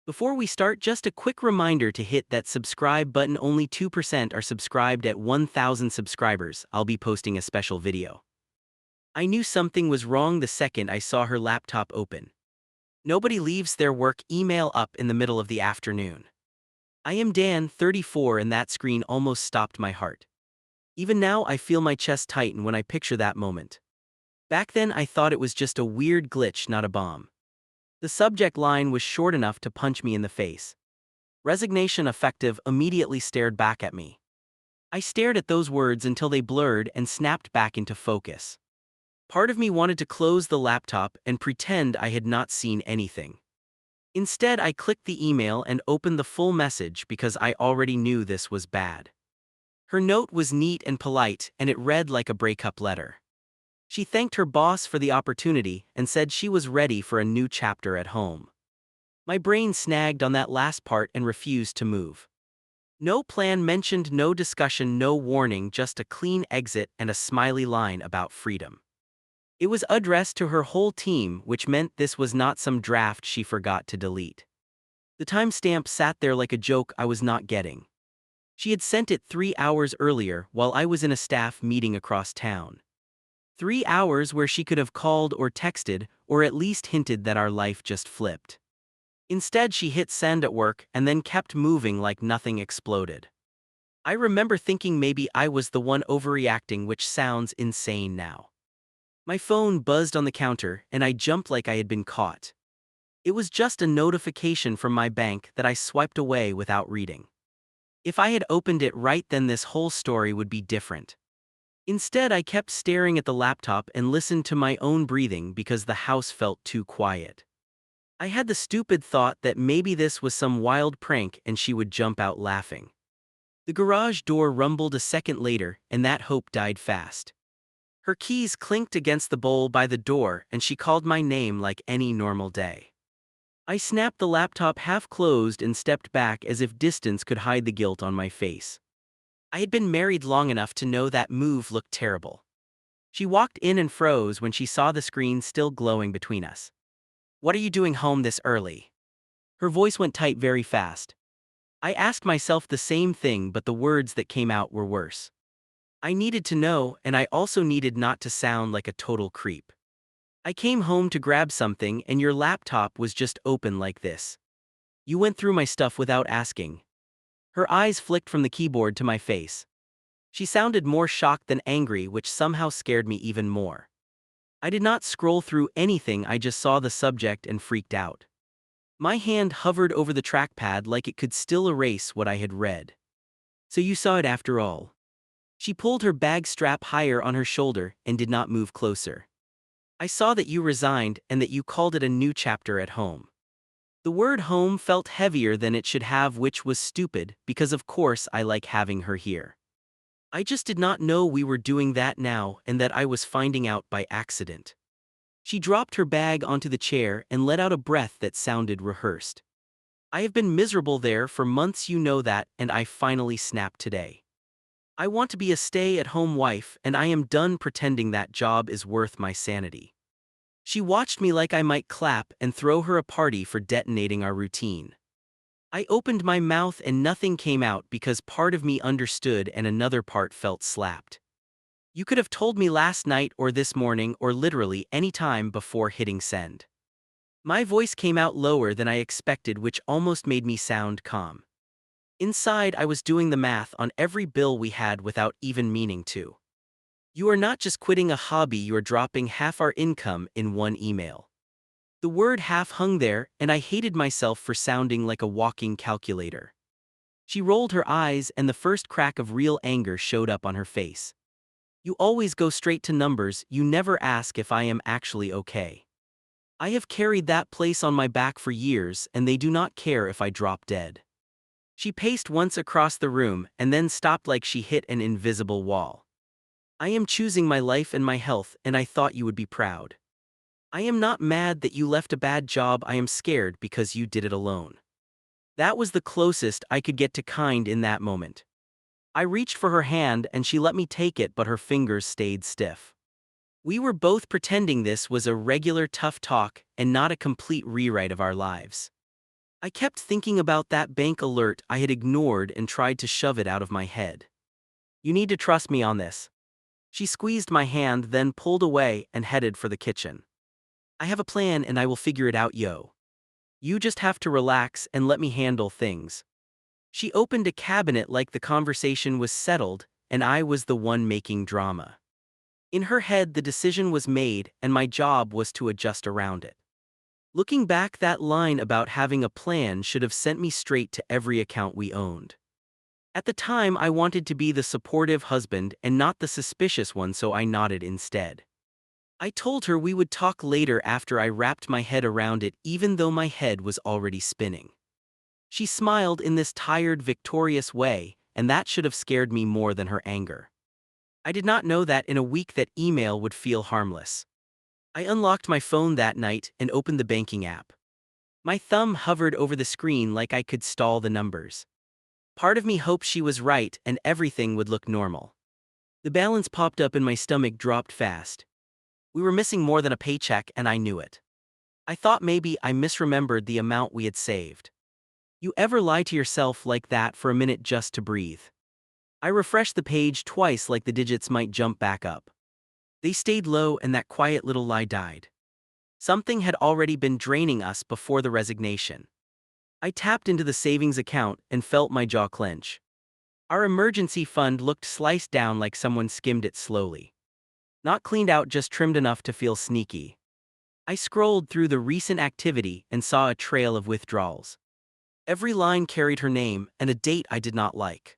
Before we start, just a quick reminder to hit that subscribe button. Only 2% are subscribed. At 1,000 subscribers, I'll be posting a special video. I knew something was wrong the second I saw her laptop open. Nobody leaves their work email up in the middle of the afternoon. I am Dan, 34, and that screen almost stopped my heart. Even now, I feel my chest tighten when I picture that moment. Back then, I thought it was just a weird glitch, not a bomb. The subject line was short enough to punch me in the face. Resignation effective immediately stared back at me. I stared at those words until they blurred and snapped back into focus. Part of me wanted to close the laptop and pretend I had not seen anything. Instead, I clicked the email and opened the full message because I already knew this was bad. Her note was neat and polite, and it read like a breakup letter. She thanked her boss for the opportunity and said she was ready for a new chapter at home. My brain snagged on that last part and refused to move. No plan mentioned, no discussion, no warning, just a clean exit and a smiley line about freedom. It was addressed to her whole team, which meant this was not some draft she forgot to delete. The timestamp sat there like a joke I was not getting. She had sent it 3 hours earlier while I was in a staff meeting across town. 3 hours where she could have called or texted, or at least hinted that our life just flipped. Instead, she hit send at work and then kept moving like nothing exploded. I remember thinking maybe I was the one overreacting, which sounds insane now. My phone buzzed on the counter and I jumped like I had been caught. It was just a notification from my bank that I swiped away without reading. If I had opened it right then, this whole story would be different. Instead, I kept staring at the laptop and listened to my own breathing because the house felt too quiet. I had the stupid thought that maybe this was some wild prank and she would jump out laughing. The garage door rumbled a second later, and that hope died fast. Her keys clinked against the bowl by the door and she called my name like any normal day. I snapped the laptop half closed and stepped back as if distance could hide the guilt on my face. I had been married long enough to know that move looked terrible. She walked in and froze when she saw the screen still glowing between us. "What are you doing home this early?" Her voice went tight very fast. I asked myself the same thing, but the words that came out were worse. I needed to know, and I also needed not to sound like a total creep. "I came home to grab something and your laptop was just open like this. You went through my stuff without asking." Her eyes flicked from the keyboard to my face. She sounded more shocked than angry, which somehow scared me even more. I did not scroll through anything, I just saw the subject and freaked out. My hand hovered over the trackpad like it could still erase what I had read. "So you saw it after all." She pulled her bag strap higher on her shoulder and did not move closer. "I saw that you resigned and that you called it a new chapter at home." The word home felt heavier than it should have, which was stupid because of course I like having her here. I just did not know we were doing that now and that I was finding out by accident. She dropped her bag onto the chair and let out a breath that sounded rehearsed. "I have been miserable there for months, you know that, and I finally snapped today. I want to be a stay-at-home wife and I am done pretending that job is worth my sanity." She watched me like I might clap and throw her a party for detonating our routine. I opened my mouth and nothing came out because part of me understood and another part felt slapped. "You could have told me last night or this morning or literally any time before hitting send." My voice came out lower than I expected, which almost made me sound calm. Inside, I was doing the math on every bill we had without even meaning to. "You are not just quitting a hobby, you are dropping half our income in one email." The word half hung there, and I hated myself for sounding like a walking calculator. She rolled her eyes and the first crack of real anger showed up on her face. "You always go straight to numbers, you never ask if I am actually okay. I have carried that place on my back for years and they do not care if I drop dead." She paced once across the room and then stopped like she hit an invisible wall. "I am choosing my life and my health and I thought you would be proud. I am not mad that you left a bad job, I am scared because you did it alone." That was the closest I could get to kind in that moment. I reached for her hand and she let me take it, but her fingers stayed stiff. We were both pretending this was a regular tough talk and not a complete rewrite of our lives. I kept thinking about that bank alert I had ignored and tried to shove it out of my head. You need to trust me on this. She squeezed my hand, then pulled away and headed for the kitchen. I have a plan and I will figure it out, yo. You just have to relax and let me handle things. She opened a cabinet like the conversation was settled and I was the one making drama. In her head, the decision was made and my job was to adjust around it. Looking back, that line about having a plan should have sent me straight to every account we owned. At the time, I wanted to be the supportive husband and not the suspicious one, so I nodded instead. I told her we would talk later after I wrapped my head around it, even though my head was already spinning. She smiled in this tired, victorious way, and that should have scared me more than her anger. I did not know that in a week that email would feel harmless. I unlocked my phone that night and opened the banking app. My thumb hovered over the screen like I could stall the numbers. Part of me hoped she was right and everything would look normal. The balance popped up and my stomach dropped fast. We were missing more than a paycheck and I knew it. I thought maybe I misremembered the amount we had saved. You ever lie to yourself like that for a minute just to breathe? I refreshed the page twice like the digits might jump back up. They stayed low and that quiet little lie died. Something had already been draining us before the resignation. I tapped into the savings account and felt my jaw clench. Our emergency fund looked sliced down like someone skimmed it slowly. Not cleaned out, just trimmed enough to feel sneaky. I scrolled through the recent activity and saw a trail of withdrawals. Every line carried her name and a date I did not like.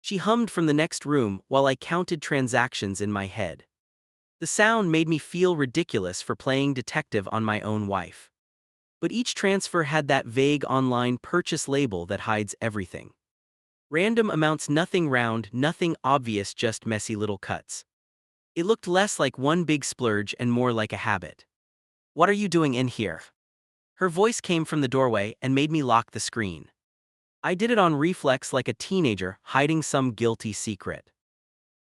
She hummed from the next room while I counted transactions in my head. The sound made me feel ridiculous for playing detective on my own wife. But each transfer had that vague online purchase label that hides everything. Random amounts, nothing round, nothing obvious, just messy little cuts. It looked less like one big splurge and more like a habit. What are you doing in here? Her voice came from the doorway and made me lock the screen. I did it on reflex like a teenager hiding some guilty secret.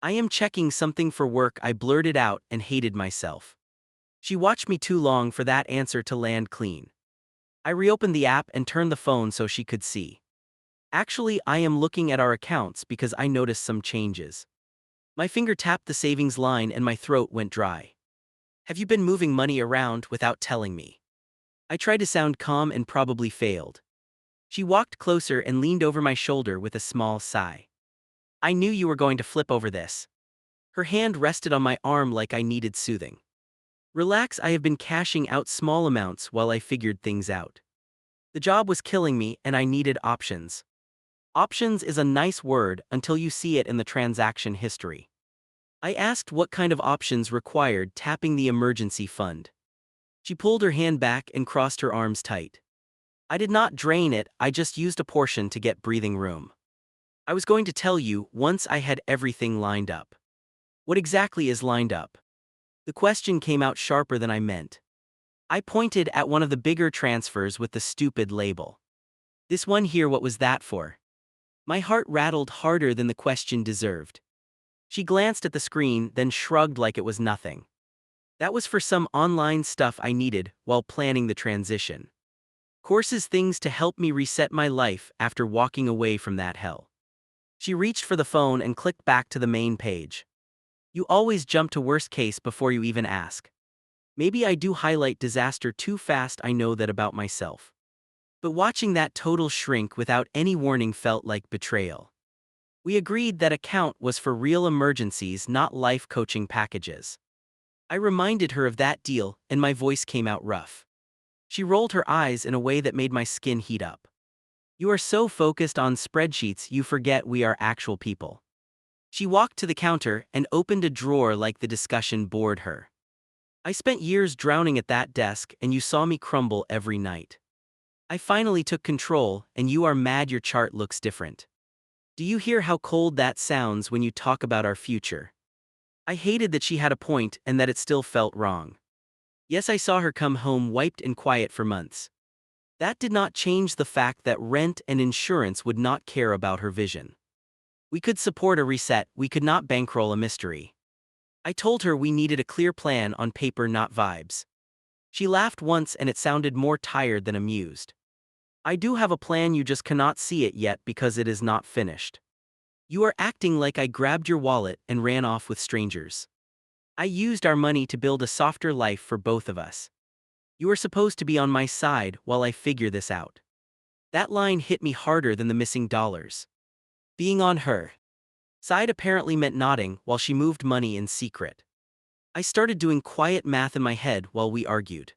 I am checking something for work, I blurted out and hated myself. She watched me too long for that answer to land clean. I reopened the app and turned the phone so she could see. Actually, I am looking at our accounts because I noticed some changes. My finger tapped the savings line and my throat went dry. Have you been moving money around without telling me? I tried to sound calm and probably failed. She walked closer and leaned over my shoulder with a small sigh. I knew you were going to flip over this. Her hand rested on my arm like I needed soothing. Relax, I have been cashing out small amounts while I figured things out. The job was killing me and I needed options. Options is a nice word until you see it in the transaction history. I asked what kind of options required, tapping the emergency fund. She pulled her hand back and crossed her arms tight. I did not drain it, I just used a portion to get breathing room. I was going to tell you once I had everything lined up. What exactly is lined up? The question came out sharper than I meant. I pointed at one of the bigger transfers with the stupid label. This one here, what was that for? My heart rattled harder than the question deserved. She glanced at the screen, then shrugged like it was nothing. That was for some online stuff I needed while planning the transition. Courses, things to help me reset my life after walking away from that hell. She reached for the phone and clicked back to the main page. You always jump to worst case before you even ask. Maybe I do highlight disaster too fast, I know that about myself. But watching that total shrink without any warning felt like betrayal. We agreed that account was for real emergencies, not life coaching packages. I reminded her of that deal and my voice came out rough. She rolled her eyes in a way that made my skin heat up. You are so focused on spreadsheets you forget we are actual people. She walked to the counter and opened a drawer like the discussion bored her. I spent years drowning at that desk and you saw me crumble every night. I finally took control and you are mad your chart looks different. Do you hear how cold that sounds when you talk about our future? I hated that she had a point and that it still felt wrong. Yes, I saw her come home wiped and quiet for months. That did not change the fact that rent and insurance would not care about her vision. We could support a reset, we could not bankroll a mystery. I told her we needed a clear plan on paper, not vibes. She laughed once and it sounded more tired than amused. I do have a plan, you just cannot see it yet because it is not finished. You are acting like I grabbed your wallet and ran off with strangers. I used our money to build a softer life for both of us. You are supposed to be on my side while I figure this out. That line hit me harder than the missing dollars. Being on her side apparently meant nodding while she moved money in secret. I started doing quiet math in my head while we argued.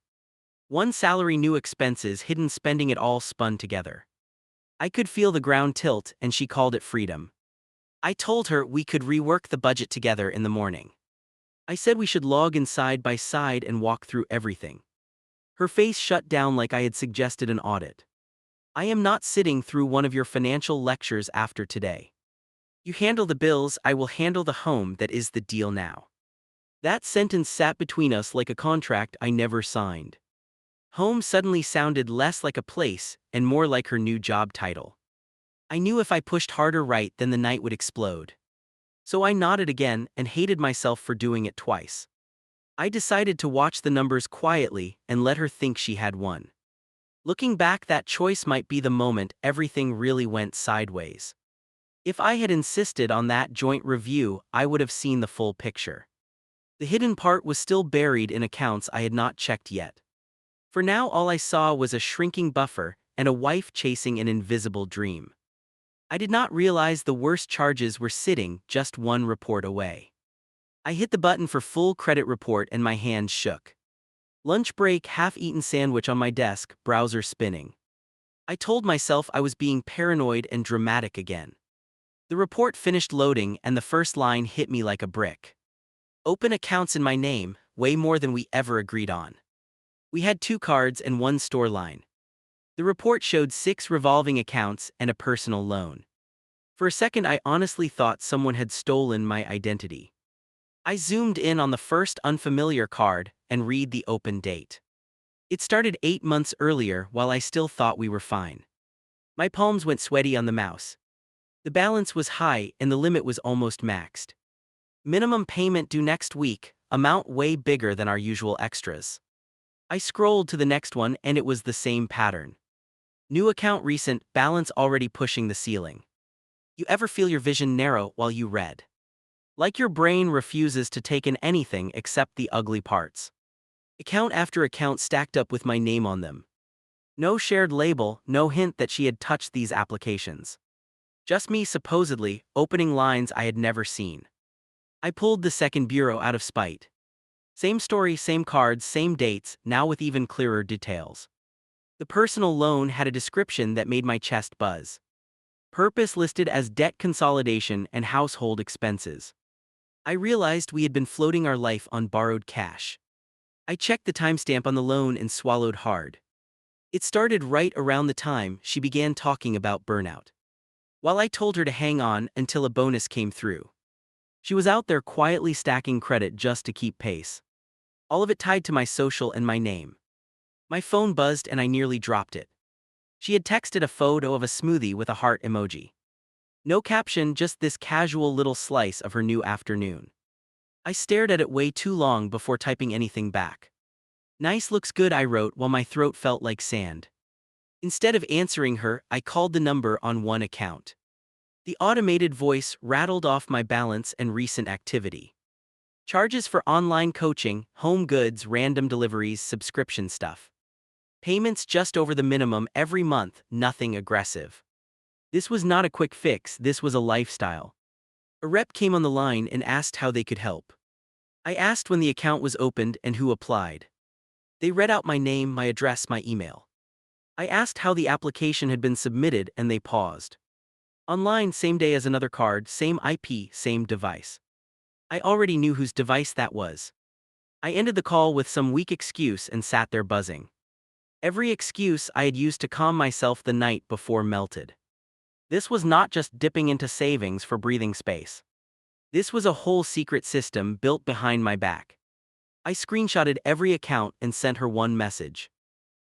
One salary, new expenses, hidden spending, it all spun together. I could feel the ground tilt, and she called it freedom. I told her we could rework the budget together in the morning. I said we should log in side by side and walk through everything. Her face shut down like I had suggested an audit. I am not sitting through one of your financial lectures after today. You handle the bills, I will handle the home. That is the deal now. That sentence sat between us like a contract I never signed. Home suddenly sounded less like a place and more like her new job title. I knew if I pushed harder right then the night would explode. So I nodded again and hated myself for doing it twice. I decided to watch the numbers quietly and let her think she had won. Looking back, that choice might be the moment everything really went sideways. If I had insisted on that joint review, I would have seen the full picture. The hidden part was still buried in accounts I had not checked yet. For now, all I saw was a shrinking buffer and a wife chasing an invisible dream. I did not realize the worst charges were sitting just one report away. I hit the button for full credit report and my hands shook. Lunch break, half-eaten sandwich on my desk, browser spinning. I told myself I was being paranoid and dramatic again. The report finished loading and the first line hit me like a brick. Open accounts in my name, way more than we ever agreed on. We had 2 cards and 1 store line. The report showed 6 revolving accounts and a personal loan. For a second I honestly thought someone had stolen my identity. I zoomed in on the first unfamiliar card and read the open date. It started 8 months earlier while I still thought we were fine. My palms went sweaty on the mouse. The balance was high and the limit was almost maxed. Minimum payment due next week, amount way bigger than our usual extras. I scrolled to the next one and it was the same pattern. New account recent, balance already pushing the ceiling. You ever feel your vision narrow while you read? Like your brain refuses to take in anything except the ugly parts. Account after account stacked up with my name on them. No shared label, no hint that she had touched these applications. Just me supposedly opening lines I had never seen. I pulled the second bureau out of spite. Same story, same cards, same dates, now with even clearer details. The personal loan had a description that made my chest buzz. Purpose listed as debt consolidation and household expenses. I realized we had been floating our life on borrowed cash. I checked the timestamp on the loan and swallowed hard. It started right around the time she began talking about burnout. While I told her to hang on until a bonus came through. She was out there quietly stacking credit just to keep pace. All of it tied to my social and my name. My phone buzzed and I nearly dropped it. She had texted a photo of a smoothie with a heart emoji. No caption, just this casual little slice of her new afternoon. I stared at it way too long before typing anything back. Nice, looks good, I wrote while my throat felt like sand. Instead of answering her, I called the number on one account. The automated voice rattled off my balance and recent activity. Charges for online coaching, home goods, random deliveries, subscription stuff. Payments just over the minimum every month, nothing aggressive. This was not a quick fix, this was a lifestyle. A rep came on the line and asked how they could help. I asked when the account was opened and who applied. They read out my name, my address, my email. I asked how the application had been submitted and they paused. Online, same day as another card, same IP, same device. I already knew whose device that was. I ended the call with some weak excuse and sat there buzzing. Every excuse I had used to calm myself the night before melted. This was not just dipping into savings for breathing space. This was a whole secret system built behind my back. I screenshotted every account and sent her one message.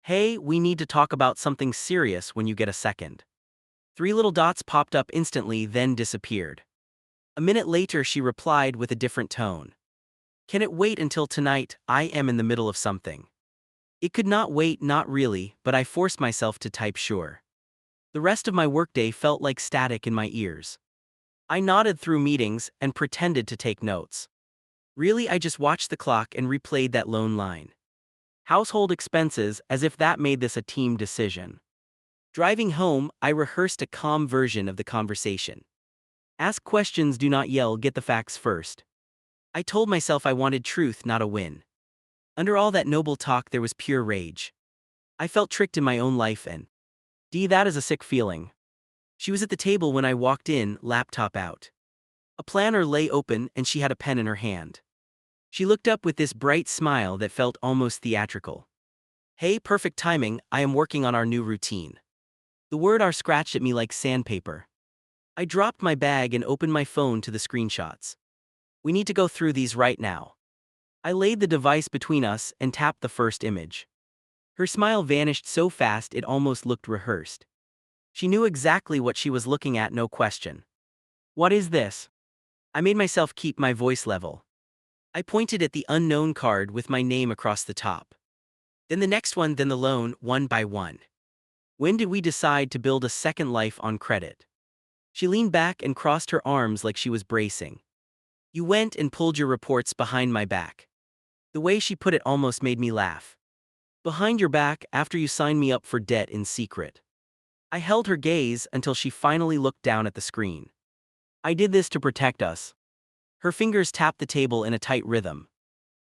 Hey, we need to talk about something serious when you get a second. 3 little dots popped up instantly, then disappeared. A minute later, she replied with a different tone. Can it wait until tonight? I am in the middle of something. It could not wait, not really, but I forced myself to type sure. The rest of my workday felt like static in my ears. I nodded through meetings and pretended to take notes. Really, I just watched the clock and replayed that lone line. Household expenses, as if that made this a team decision. Driving home, I rehearsed a calm version of the conversation. Ask questions, do not yell, get the facts first. I told myself I wanted truth, not a win. Under all that noble talk, there was pure rage. I felt tricked in my own life, and that is a sick feeling. She was at the table when I walked in, laptop out. A planner lay open and she had a pen in her hand. She looked up with this bright smile that felt almost theatrical. Hey, perfect timing, I am working on our new routine. The word "our" scratched at me like sandpaper. I dropped my bag and opened my phone to the screenshots. We need to go through these right now. I laid the device between us and tapped the first image. Her smile vanished so fast it almost looked rehearsed. She knew exactly what she was looking at, no question. What is this? I made myself keep my voice level. I pointed at the unknown card with my name across the top. Then the next one, then the loan, one by one. When did we decide to build a second life on credit? She leaned back and crossed her arms like she was bracing. You went and pulled your reports behind my back. The way she put it almost made me laugh. Behind your back, after you signed me up for debt in secret. I held her gaze until she finally looked down at the screen. I did this to protect us. Her fingers tapped the table in a tight rhythm.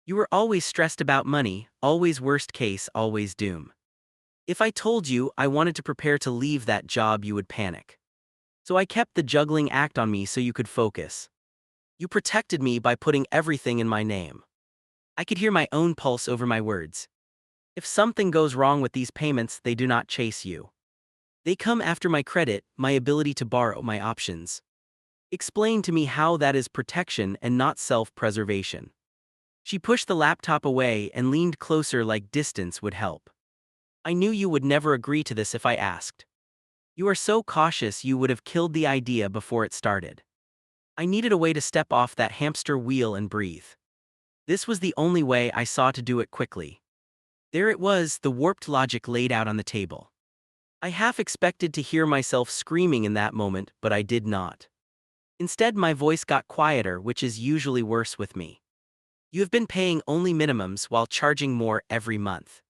You were always stressed about money, always worst case, always doom. If I told you I wanted to prepare to leave that job, you would panic. So I kept the juggling act on me so you could focus. You protected me by putting everything in my name. I could hear my own pulse over my words. If something goes wrong with these payments, they do not chase you. They come after my credit, my ability to borrow, my options. Explain to me how that is protection and not self-preservation. She pushed the laptop away and leaned closer like distance would help. I knew you would never agree to this if I asked. You are so cautious you would have killed the idea before it started. I needed a way to step off that hamster wheel and breathe. This was the only way I saw to do it quickly. There it was, the warped logic laid out on the table. I half expected to hear myself screaming in that moment, but I did not. Instead, my voice got quieter, which is usually worse with me. You have been paying only minimums while charging more every month.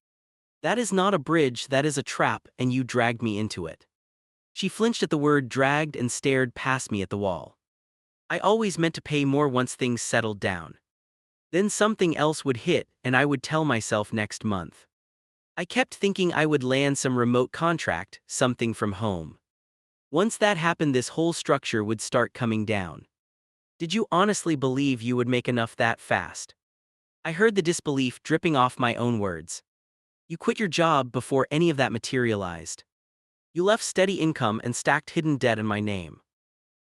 That is not a bridge, that is a trap, and you dragged me into it. She flinched at the word dragged and stared past me at the wall. I always meant to pay more once things settled down. Then something else would hit, and I would tell myself next month. I kept thinking I would land some remote contract, something from home. Once that happened, this whole structure would start coming down. Did you honestly believe you would make enough that fast? I heard the disbelief dripping off my own words. You quit your job before any of that materialized. You left steady income and stacked hidden debt in my name.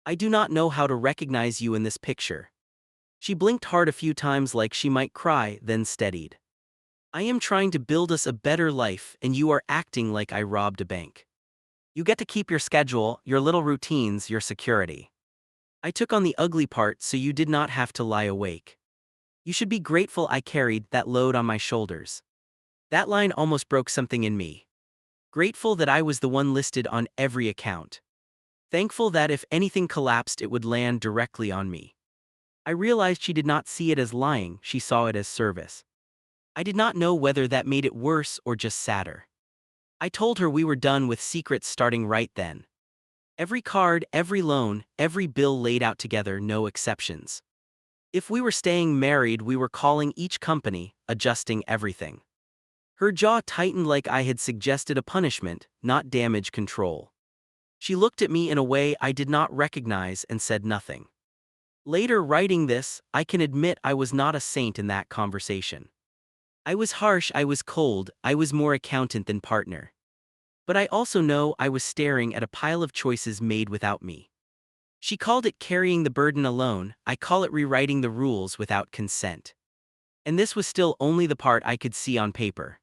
I do not know how to recognize you in this picture. She blinked hard a few times like she might cry, then steadied. I am trying to build us a better life, and you are acting like I robbed a bank. You get to keep your schedule, your little routines, your security. I took on the ugly part so you did not have to lie awake. You should be grateful I carried that load on my shoulders. That line almost broke something in me. Grateful that I was the one listed on every account. Thankful that if anything collapsed, it would land directly on me. I realized she did not see it as lying, she saw it as service. I did not know whether that made it worse or just sadder. I told her we were done with secrets starting right then. Every card, every loan, every bill laid out together, no exceptions. If we were staying married, we were calling each company, adjusting everything. Her jaw tightened like I had suggested a punishment, not damage control. She looked at me in a way I did not recognize and said nothing. Later, writing this, I can admit I was not a saint in that conversation. I was harsh, I was cold, I was more accountant than partner. But I also know I was staring at a pile of choices made without me. She called it carrying the burden alone, I call it rewriting the rules without consent. And this was still only the part I could see on paper.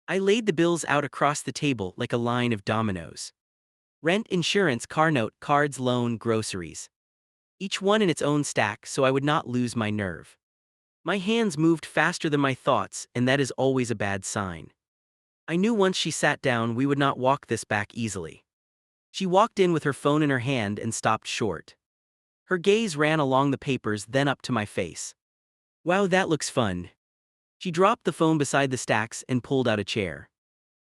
I laid the bills out across the table like a line of dominoes. Rent, insurance, car note, cards, loan, groceries. Each one in its own stack so I would not lose my nerve. My hands moved faster than my thoughts, and that is always a bad sign. I knew once she sat down we would not walk this back easily. She walked in with her phone in her hand and stopped short. Her gaze ran along the papers, then up to my face. Wow, that looks fun. She dropped the phone beside the stacks and pulled out a chair.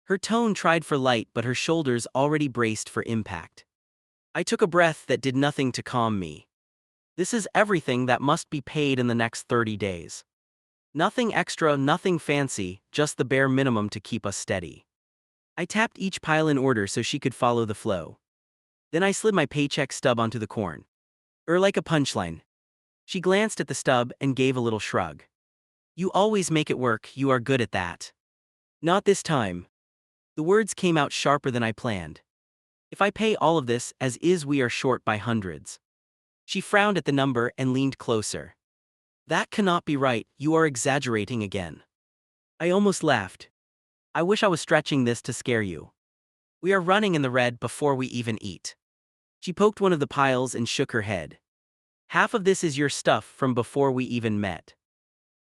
Her tone tried for light, but her shoulders already braced for impact. I took a breath that did nothing to calm me. This is everything that must be paid in the next 30 days. Nothing extra, nothing fancy, just the bare minimum to keep us steady. I tapped each pile in order so she could follow the flow. Then I slid my paycheck stub onto the corn. Like a punchline. She glanced at the stub and gave a little shrug. You always make it work, you are good at that. Not this time. The words came out sharper than I planned. If I pay all of this as is, we are short by hundreds. She frowned at the number and leaned closer. That cannot be right, you are exaggerating again. I almost laughed. I wish I was stretching this to scare you. We are running in the red before we even eat. She poked one of the piles and shook her head. Half of this is your stuff from before we even met.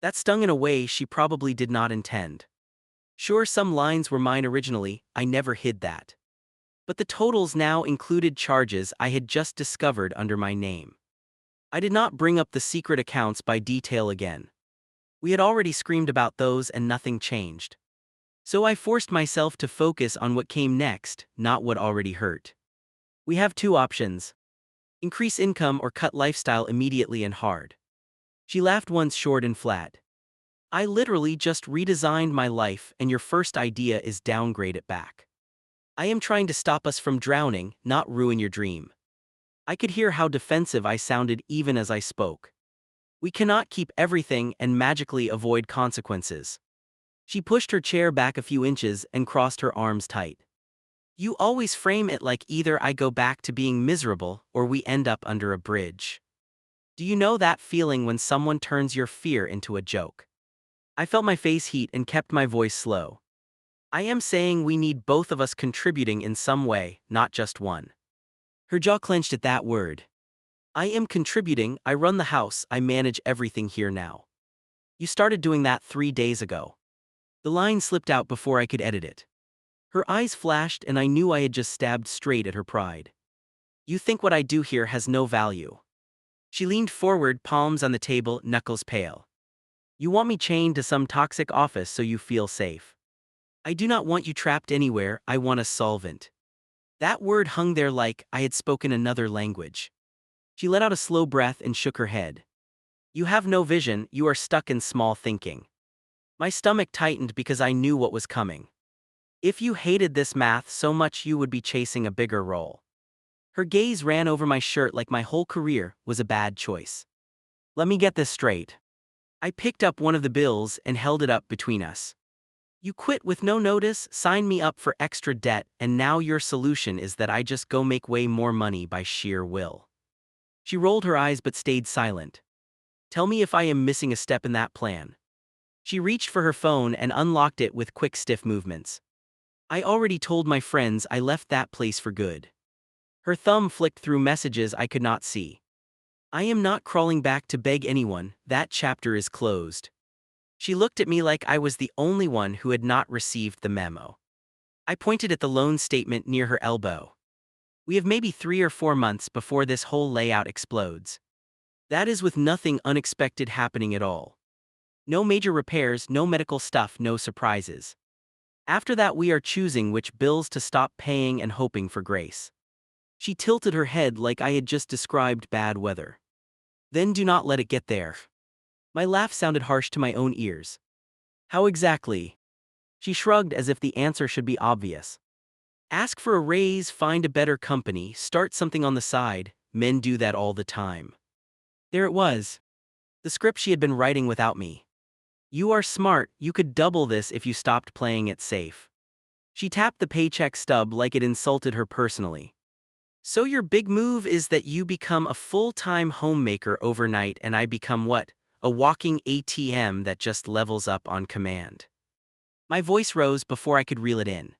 That stung in a way she probably did not intend. Sure, some lines were mine originally, I never hid that. But the totals now included charges I had just discovered under my name. I did not bring up the secret accounts by detail again. We had already screamed about those and nothing changed. So I forced myself to focus on what came next, not what already hurt. We have two options. Increase income or cut lifestyle immediately and hard. She laughed once short and flat. I literally just redesigned my life and your first idea is downgrade it back. I am trying to stop us from drowning, not ruin your dream. I could hear how defensive I sounded even as I spoke. We cannot keep everything and magically avoid consequences. She pushed her chair back a few inches and crossed her arms tight. You always frame it like either I go back to being miserable or we end up under a bridge. Do you know that feeling when someone turns your fear into a joke? I felt my face heat and kept my voice slow. I am saying we need both of us contributing in some way, not just one. Her jaw clenched at that word. I am contributing, I run the house, I manage everything here now. You started doing that 3 days ago. The line slipped out before I could edit it. Her eyes flashed and I knew I had just stabbed straight at her pride. You think what I do here has no value. She leaned forward, palms on the table, knuckles pale. You want me chained to some toxic office so you feel safe. I do not want you trapped anywhere, I want a solvent. That word hung there like I had spoken another language. She let out a slow breath and shook her head. You have no vision, you are stuck in small thinking. My stomach tightened because I knew what was coming. If you hated this math so much you would be chasing a bigger role. Her gaze ran over my shirt like my whole career was a bad choice. Let me get this straight. I picked up one of the bills and held it up between us. You quit with no notice, signed me up for extra debt, and now your solution is that I just go make way more money by sheer will. She rolled her eyes but stayed silent. Tell me if I am missing a step in that plan. She reached for her phone and unlocked it with quick, stiff movements. I already told my friends I left that place for good. Her thumb flicked through messages I could not see. I am not crawling back to beg anyone, that chapter is closed. She looked at me like I was the only one who had not received the memo. I pointed at the loan statement near her elbow. We have maybe 3 or 4 months before this whole layout explodes. That is with nothing unexpected happening at all. No major repairs, no medical stuff, no surprises. After that we are choosing which bills to stop paying and hoping for grace. She tilted her head like I had just described bad weather. Then do not let it get there. My laugh sounded harsh to my own ears. How exactly? She shrugged as if the answer should be obvious. Ask for a raise, find a better company, start something on the side, men do that all the time. There it was. The script she had been writing without me. You are smart, you could double this if you stopped playing it safe. She tapped the paycheck stub like it insulted her personally. So your big move is that you become a full-time homemaker overnight and I become what? A walking ATM that just levels up on command. My voice rose before I could reel it in.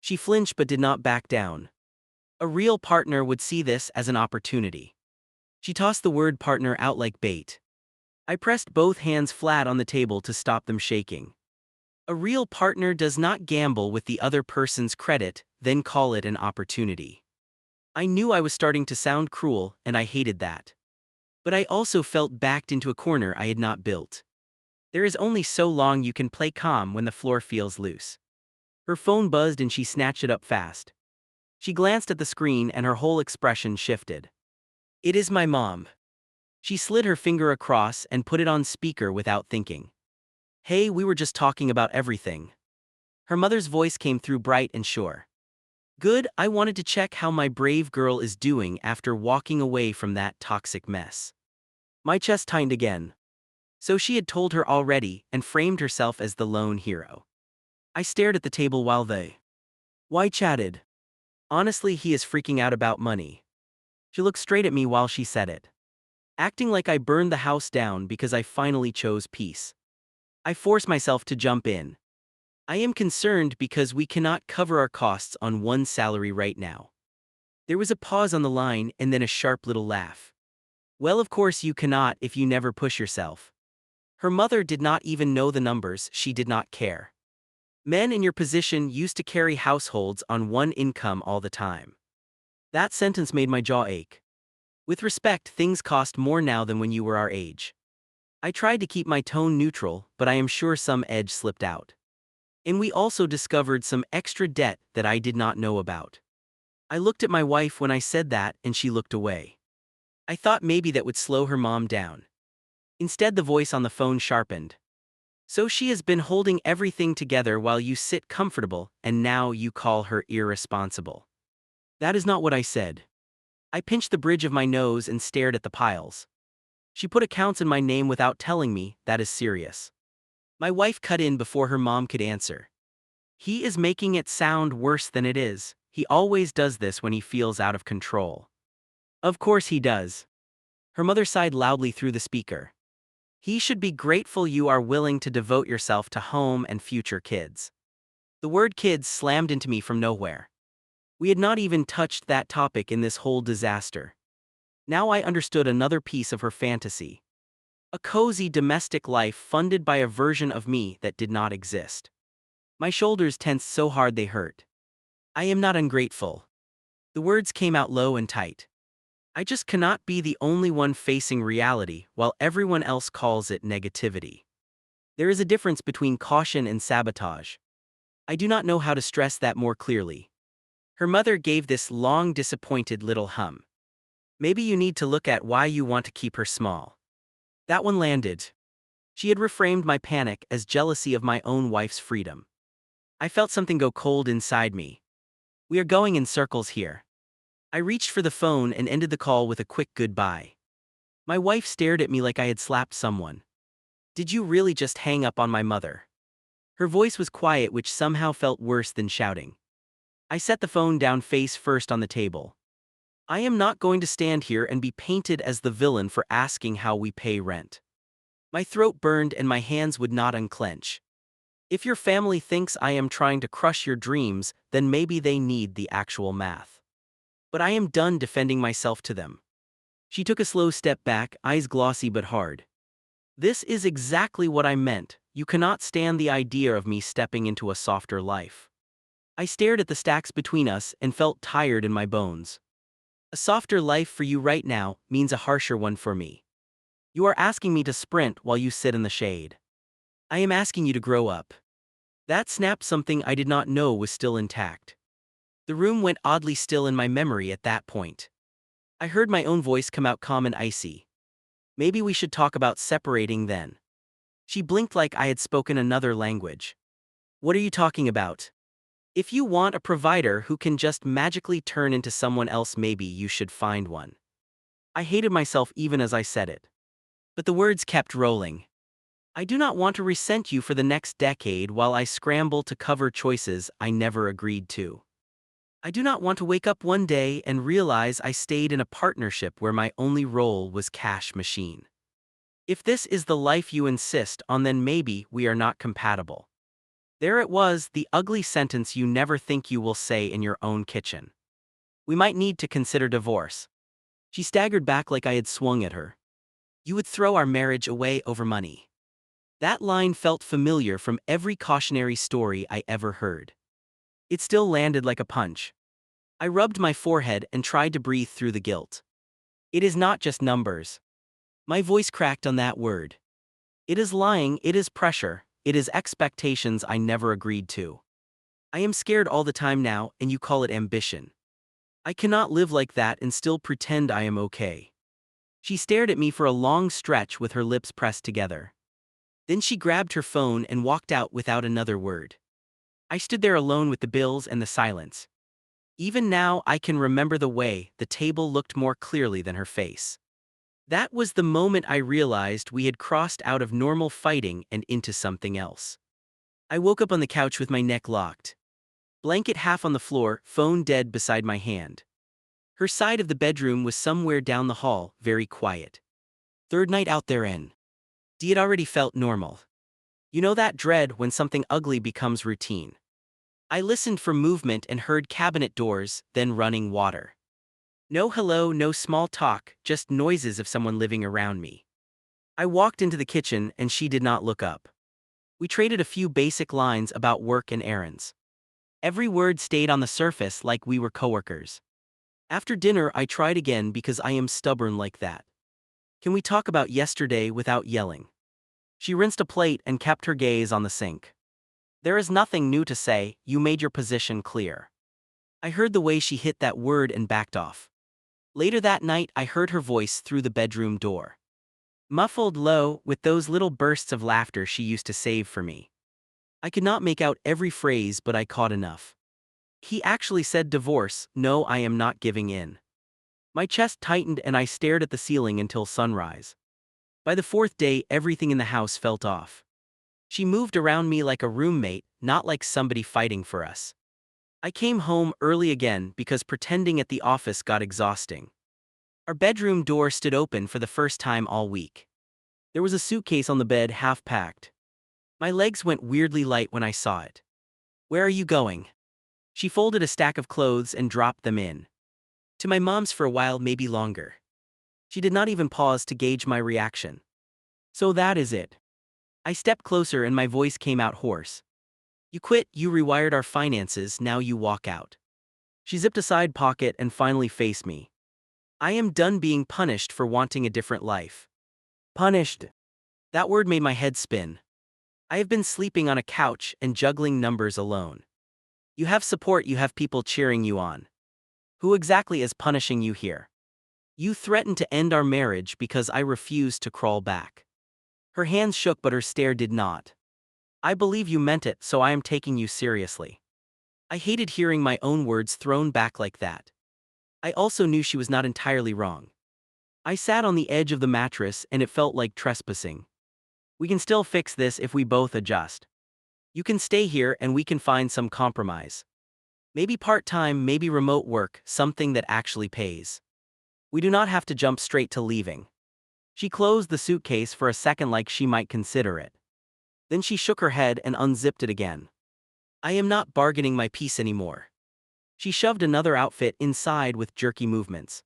She flinched but did not back down. A real partner would see this as an opportunity. She tossed the word partner out like bait. I pressed both hands flat on the table to stop them shaking. A real partner does not gamble with the other person's credit, then call it an opportunity. I knew I was starting to sound cruel, and I hated that. But I also felt backed into a corner I had not built. There is only so long you can play calm when the floor feels loose. Her phone buzzed and she snatched it up fast. She glanced at the screen and her whole expression shifted. It is my mom. She slid her finger across and put it on speaker without thinking. Hey, we were just talking about everything. Her mother's voice came through bright and sure. Good, I wanted to check how my brave girl is doing after walking away from that toxic mess. My chest tightened again. So she had told her already and framed herself as the lone hero. I stared at the table while they Why chatted. Honestly, he is freaking out about money. She looked straight at me while she said it. Acting like I burned the house down because I finally chose peace. I forced myself to jump in. I am concerned because we cannot cover our costs on one salary right now. There was a pause on the line and then a sharp little laugh. Well, of course you cannot if you never push yourself. Her mother did not even know the numbers, she did not care. Men in your position used to carry households on one income all the time. That sentence made my jaw ache. With respect, things cost more now than when you were our age. I tried to keep my tone neutral, but I am sure some edge slipped out. And we also discovered some extra debt that I did not know about. I looked at my wife when I said that and she looked away. I thought maybe that would slow her mom down. Instead, the voice on the phone sharpened. So she has been holding everything together while you sit comfortable, and now you call her irresponsible. That is not what I said. I pinched the bridge of my nose and stared at the piles. She put accounts in my name without telling me. That is serious. My wife cut in before her mom could answer. He is making it sound worse than it is. He always does this when he feels out of control. Of course he does. Her mother sighed loudly through the speaker. He should be grateful you are willing to devote yourself to home and future kids. The word kids slammed into me from nowhere. We had not even touched that topic in this whole disaster. Now I understood another piece of her fantasy. A cozy domestic life funded by a version of me that did not exist. My shoulders tensed so hard they hurt. I am not ungrateful. The words came out low and tight. I just cannot be the only one facing reality while everyone else calls it negativity. There is a difference between caution and sabotage. I do not know how to stress that more clearly. Her mother gave this long, disappointed little hum. Maybe you need to look at why you want to keep her small. That one landed. She had reframed my panic as jealousy of my own wife's freedom. I felt something go cold inside me. We are going in circles here. I reached for the phone and ended the call with a quick goodbye. My wife stared at me like I had slapped someone. Did you really just hang up on my mother? Her voice was quiet, which somehow felt worse than shouting. I set the phone down face first on the table. I am not going to stand here and be painted as the villain for asking how we pay rent. My throat burned and my hands would not unclench. If your family thinks I am trying to crush your dreams, then maybe they need the actual math. But I am done defending myself to them. She took a slow step back, eyes glossy but hard. This is exactly what I meant. You cannot stand the idea of me stepping into a softer life. I stared at the stacks between us and felt tired in my bones. A softer life for you right now means a harsher one for me. You are asking me to sprint while you sit in the shade. I am asking you to grow up. That snapped something I did not know was still intact. The room went oddly still in my memory at that point. I heard my own voice come out calm and icy. Maybe we should talk about separating then. She blinked like I had spoken another language. What are you talking about? If you want a provider who can just magically turn into someone else, maybe you should find one. I hated myself even as I said it. But the words kept rolling. I do not want to resent you for the next decade while I scramble to cover choices I never agreed to. I do not want to wake up one day and realize I stayed in a partnership where my only role was cash machine. If this is the life you insist on, then maybe we are not compatible. There it was, the ugly sentence you never think you will say in your own kitchen. We might need to consider divorce. She staggered back like I had swung at her. You would throw our marriage away over money. That line felt familiar from every cautionary story I ever heard. It still landed like a punch. I rubbed my forehead and tried to breathe through the guilt. It is not just numbers. My voice cracked on that word. It is lying, it is pressure, it is expectations I never agreed to. I am scared all the time now, and you call it ambition. I cannot live like that and still pretend I am okay. She stared at me for a long stretch with her lips pressed together. Then she grabbed her phone and walked out without another word. I stood there alone with the bills and the silence. Even now I can remember the way the table looked more clearly than her face. That was the moment I realized we had crossed out of normal fighting and into something else. I woke up on the couch with my neck locked. Blanket half on the floor, phone dead beside my hand. Her side of the bedroom was somewhere down the hall, very quiet. Third night out there in. D had already felt normal. You know that dread when something ugly becomes routine. I listened for movement and heard cabinet doors, then running water. No hello, no small talk, just noises of someone living around me. I walked into the kitchen and she did not look up. We traded a few basic lines about work and errands. Every word stayed on the surface like we were coworkers. After dinner I tried again because I am stubborn like that. Can we talk about yesterday without yelling? She rinsed a plate and kept her gaze on the sink. There is nothing new to say, you made your position clear. I heard the way she hit that word and backed off. Later that night I heard her voice through the bedroom door. Muffled low, with those little bursts of laughter she used to save for me. I could not make out every phrase but I caught enough. He actually said divorce, no I am not giving in. My chest tightened and I stared at the ceiling until sunrise. By the fourth day everything in the house felt off. She moved around me like a roommate, not like somebody fighting for us. I came home early again because pretending at the office got exhausting. Our bedroom door stood open for the first time all week. There was a suitcase on the bed half packed. My legs went weirdly light when I saw it. Where are you going? She folded a stack of clothes and dropped them in. To my mom's for a while, maybe longer. She did not even pause to gauge my reaction. So that is it. I stepped closer and my voice came out hoarse. You quit, you rewired our finances, now you walk out. She zipped a side pocket and finally faced me. I am done being punished for wanting a different life. Punished. That word made my head spin. I have been sleeping on a couch and juggling numbers alone. You have support, you have people cheering you on. Who exactly is punishing you here? You threatened to end our marriage because I refused to crawl back. Her hands shook but her stare did not. I believe you meant it, so I am taking you seriously. I hated hearing my own words thrown back like that. I also knew she was not entirely wrong. I sat on the edge of the mattress and it felt like trespassing. We can still fix this if we both adjust. You can stay here and we can find some compromise. Maybe part-time, maybe remote work, something that actually pays. We do not have to jump straight to leaving. She closed the suitcase for a second like she might consider it. Then she shook her head and unzipped it again. I am not bargaining my piece anymore. She shoved another outfit inside with jerky movements.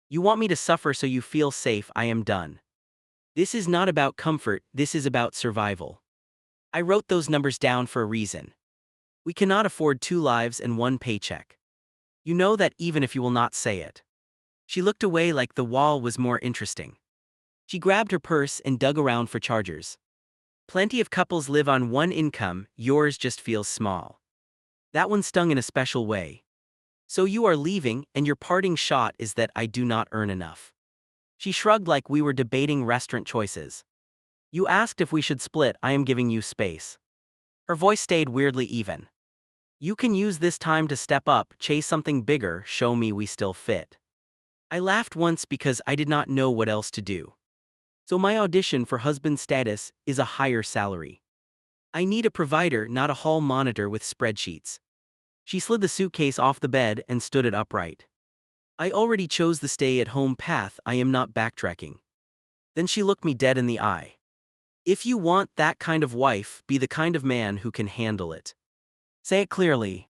You want me to suffer so you feel safe, I am done. This is not about comfort, this is about survival. I wrote those numbers down for a reason. We cannot afford 2 lives and 1 paycheck. You know that even if you will not say it. She looked away like the wall was more interesting. She grabbed her purse and dug around for chargers. Plenty of couples live on 1 income, yours just feels small. That one stung in a special way. So you are leaving, and your parting shot is that I do not earn enough. She shrugged like we were debating restaurant choices. You asked if we should split, I am giving you space. Her voice stayed weirdly even. You can use this time to step up, chase something bigger, show me we still fit. I laughed once because I did not know what else to do. So my audition for husband status is a higher salary. I need a provider, not a hall monitor with spreadsheets. She slid the suitcase off the bed and stood it upright. I already chose the stay-at-home path, I am not backtracking. Then she looked me dead in the eye. If you want that kind of wife, be the kind of man who can handle it. Say it clearly.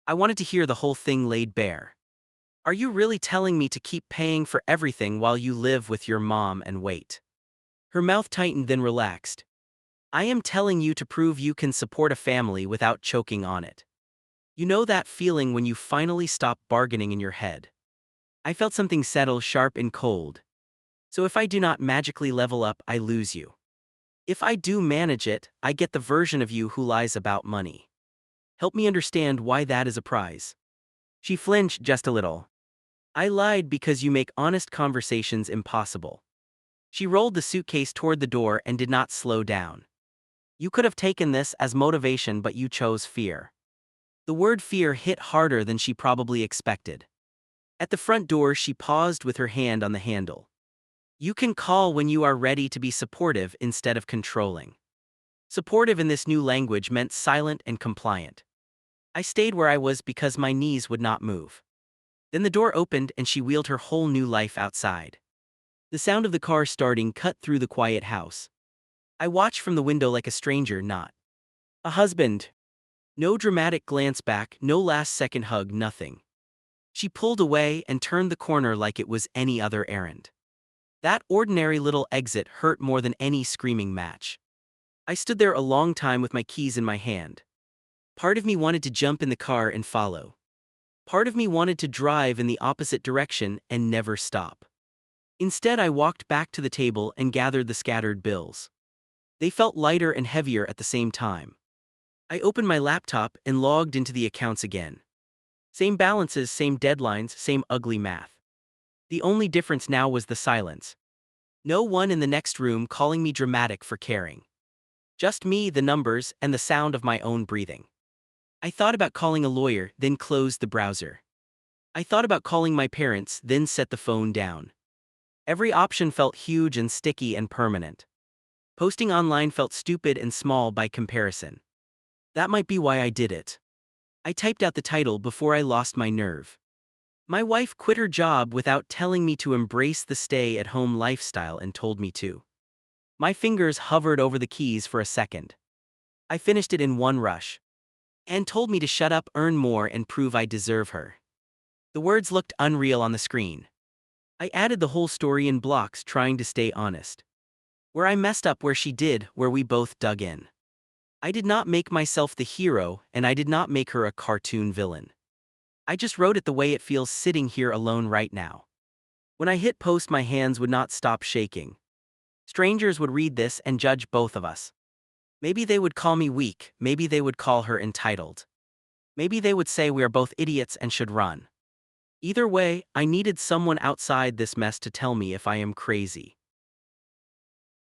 I wanted to hear the whole thing laid bare. Are you really telling me to keep paying for everything while you live with your mom and wait? Her mouth tightened then relaxed. I am telling you to prove you can support a family without choking on it. You know that feeling when you finally stop bargaining in your head. I felt something settle sharp and cold. So if I do not magically level up, I lose you. If I do manage it, I get the version of you who lies about money. Help me understand why that is a prize. She flinched just a little. I lied because you make honest conversations impossible. She rolled the suitcase toward the door and did not slow down. You could have taken this as motivation, but you chose fear. The word fear hit harder than she probably expected. At the front door, she paused with her hand on the handle. You can call when you are ready to be supportive instead of controlling. Supportive in this new language meant silent and compliant. I stayed where I was because my knees would not move. Then the door opened and she wheeled her whole new life outside. The sound of the car starting cut through the quiet house. I watched from the window like a stranger, not a husband. No dramatic glance back, no last-second hug, nothing. She pulled away and turned the corner like it was any other errand. That ordinary little exit hurt more than any screaming match. I stood there a long time with my keys in my hand. Part of me wanted to jump in the car and follow. Part of me wanted to drive in the opposite direction and never stop. Instead, I walked back to the table and gathered the scattered bills. They felt lighter and heavier at the same time. I opened my laptop and logged into the accounts again. Same balances, same deadlines, same ugly math. The only difference now was the silence. No one in the next room calling me dramatic for caring. Just me, the numbers, and the sound of my own breathing. I thought about calling a lawyer, then closed the browser. I thought about calling my parents, then set the phone down. Every option felt huge and sticky and permanent. Posting online felt stupid and small by comparison. That might be why I did it. I typed out the title before I lost my nerve. My wife quit her job without telling me to embrace the stay-at-home lifestyle and told me to. My fingers hovered over the keys for a second. I finished it in one rush. And told me to shut up, earn more, and prove I deserve her. The words looked unreal on the screen. I added the whole story in blocks, trying to stay honest. Where I messed up, where she did, where we both dug in. I did not make myself the hero, and I did not make her a cartoon villain. I just wrote it the way it feels sitting here alone right now. When I hit post, my hands would not stop shaking. Strangers would read this and judge both of us. Maybe they would call me weak, maybe they would call her entitled. Maybe they would say we are both idiots and should run. Either way, I needed someone outside this mess to tell me if I am crazy.